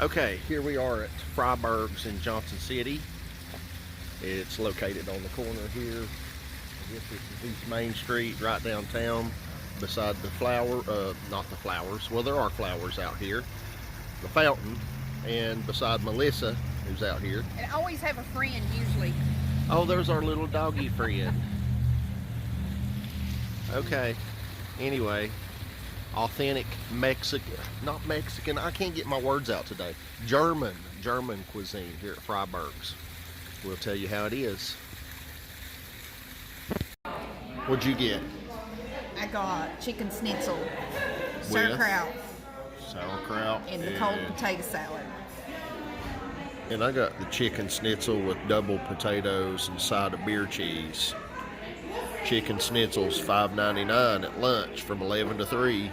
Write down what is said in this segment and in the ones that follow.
Okay, here we are at Freiberg's in Johnson City. It's located on the corner here. I guess this is East Main Street, right downtown, beside the not the flowers, well there are flowers out here, the fountain, and beside Melissa, who's out here. And I always have a friend, usually. Oh, there's our little doggy friend. Okay, anyway, authentic not Mexican, I can't get my words out today. German cuisine here at Freiberg's. We'll tell you how it is. What'd you get? I got chicken schnitzel, With sauerkraut, and the cold potato salad. And I got the chicken schnitzel with double potatoes and side of beer cheese. Chicken schnitzel's $5.99 at lunch from 11 to 3.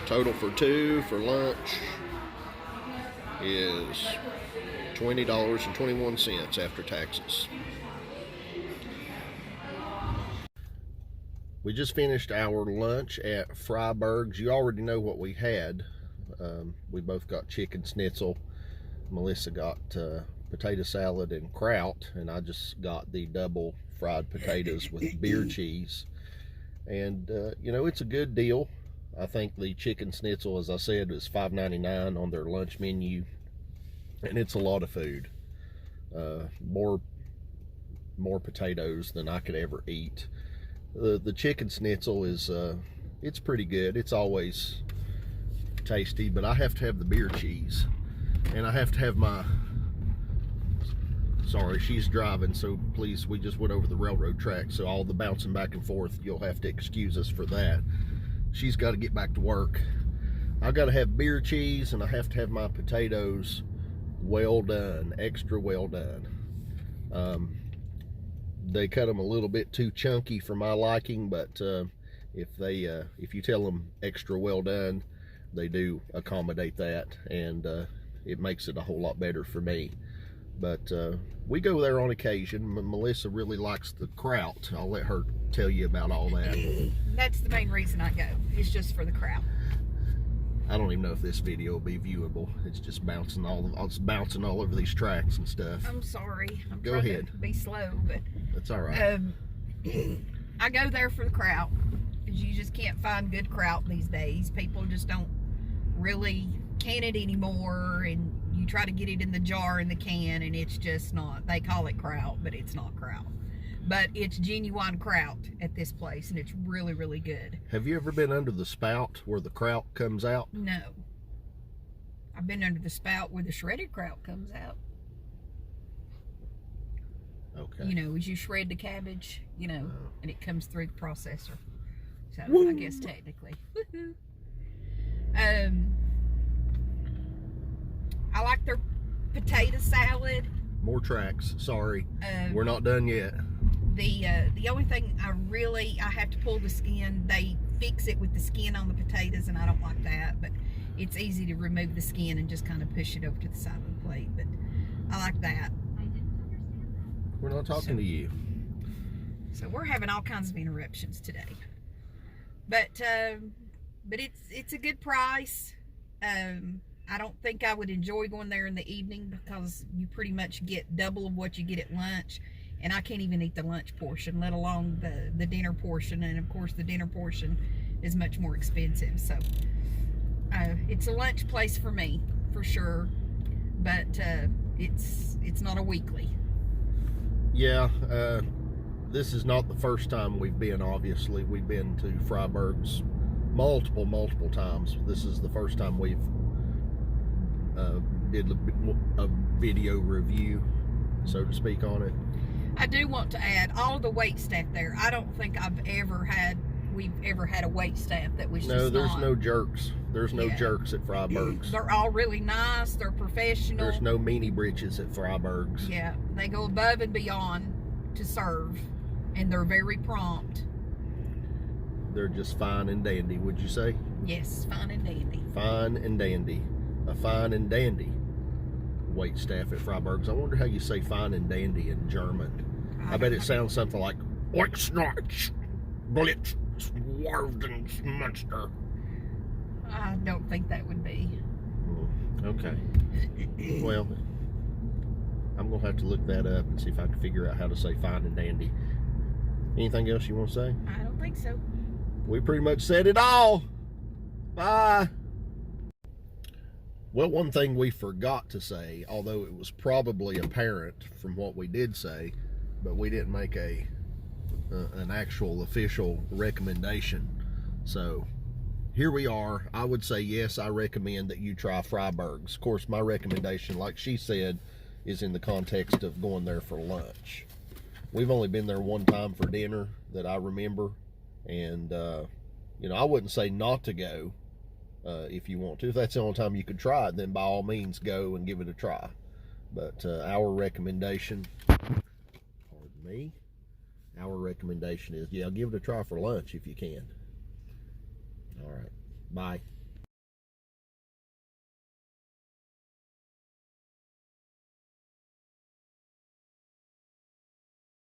Total for two for lunch is $20.21 after taxes. We just finished our lunch at Freiberg's. You already know what we had. We both got chicken schnitzel. Melissa got potato salad and kraut, and I just got the double fried potatoes with beer cheese. And you know, it's a good deal. I think the chicken schnitzel, as I said, is $5.99 on their lunch menu, and it's a lot of food. More potatoes than I could ever eat. The chicken schnitzel is it's pretty good. It's always tasty, but I have to have the beer cheese, and I have to have my, sorry, she's driving, so please, we just went over the railroad track, so all the bouncing back and forth, you'll have to excuse us for that. She's got to get back to work. I got to have beer cheese, and I have to have my potatoes well done, extra well done. They cut them a little bit too chunky for my liking, but if you tell them extra well done, they do accommodate that, and it makes it a whole lot better for me. But we go there on occasion. Melissa really likes the kraut. I'll let her tell you about all that. That's the main reason I go. It's just for the kraut. I don't even know if this video will be viewable. It's just bouncing all over these tracks and stuff. I'm sorry. I'm Go trying ahead. to be slow, but that's all right. I go there for the kraut, because you just can't find good kraut these days. People just don't really can it anymore, and you try to get it in the jar in the can, and it's just not. They call it kraut, but it's not kraut. But it's genuine kraut at this place, and it's really, really good. Have you ever been under the spout where the kraut comes out? No. I've been under the spout where the shredded kraut comes out. Okay. You know, as you shred the cabbage, you know, and it comes through the processor. So, Woo! I guess technically. Woohoo! I like their potato salad. More tracks, sorry. We're not done yet. The only thing I have to pull the skin. They fix it with the skin on the potatoes, and I don't like that, but it's easy to remove the skin and just kind of push it over to the side of the plate, but I like that. We're not talking to you. So we're having all kinds of interruptions today. But it's a good price. I don't think I would enjoy going there in the evening, because you pretty much get double of what you get at lunch, and I can't even eat the lunch portion, let alone the dinner portion, and of course the dinner portion is much more expensive. So it's a lunch place for me, for sure, but it's not a weekly. Yeah, this is not the first time we've been. Obviously, we've been to Freiberg's multiple times. This is the first time we've did a video review, so to speak, on it. I do want to add, all of the wait staff there, I don't think we've ever had a wait staff that was no jerks. There's no jerks at Freiberg's. They're all really nice. They're professional. There's no meanie britches at Freiberg's. Yeah, they go above and beyond to serve, and they're very prompt. They're just fine and dandy, would you say? Yes, fine and dandy. Fine and dandy. A fine and dandy wait staff at Freiberg's. I wonder how you say fine and dandy in German. I bet it sounds something like Oixnarch, Blitz, Warden's Monster. I don't think that would be. Okay. Well, I'm going to have to look that up and see if I can figure out how to say fine and dandy. Anything else you want to say? I don't think so. We pretty much said it all. Bye. Well, one thing we forgot to say, although it was probably apparent from what we did say, but we didn't make an actual official recommendation. So here we are. I would say yes, I recommend that you try Freiberg's. Of course, my recommendation, like she said, is in the context of going there for lunch. We've only been there one time for dinner that I remember, and you know, I wouldn't say not to go if you want to. If that's the only time you could try it, then by all means go and give it a try. But our recommendation, pardon me, our recommendation is, yeah, give it a try for lunch if you can. All right, bye.